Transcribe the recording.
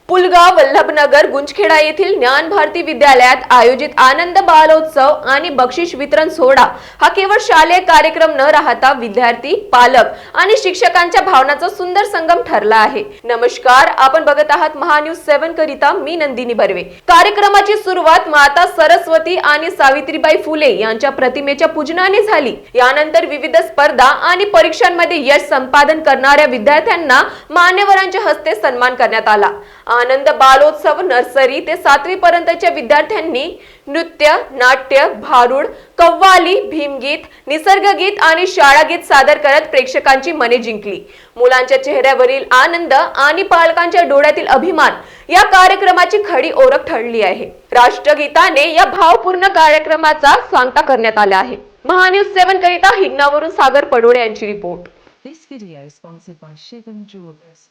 पुलगाव वल्लभनगर गुंजखेडा येथील ज्ञान भारती विद्यालयात आयोजित आनंद बालोत्सव आणि बक्षीस वितरण सोहळा हा केवळ शालेय कार्यक्रम न राहता विद्यार्थी, पालक आणि शिक्षकांच्या भावनांचा सुंदर संगम ठरला आहे। नमस्कार, आपण बघत आहात महान्यूज 7 करिता मी नंदिनी बर्वे। कार्यक्रमाची सुरुवात माता सरस्वती आणि सावित्रीबाई फुले यांच्या प्रतिमेच्या पूजनाने झाली। यानंतर विविध स्पर्धा आणि परीक्षांमध्ये यश संपादन करणाऱ्या विद्यार्थ्यांना मान्यवरांच्या हस्ते सन्मान करण्यात आला। आनंद बालोत्सव नर्सरी ते 7वी पर्यंतच्या विद्यार्थ्यांनी नृत्य, नाट्य, भारुड, कव्वाली, भीमगीत, निसर्गगीत आणि शाळागीत सादर करत प्रेक्षकांची मने जिंकली। मुलांच्या चेहऱ्यावरील आनंद आणि पालकांच्या डोळ्यातील अभिमान या कार्यक्रमाची खरी ओळख ठरली आहे। राष्ट्रगीताने या भावपूर्ण कार्यक्रमाचा सांगता करण्यात आला आहे। महान्यूज 7 करिता हिंगणावरून सागर पडोळे यांची report. This video is sponsored by Shivam Jewelers.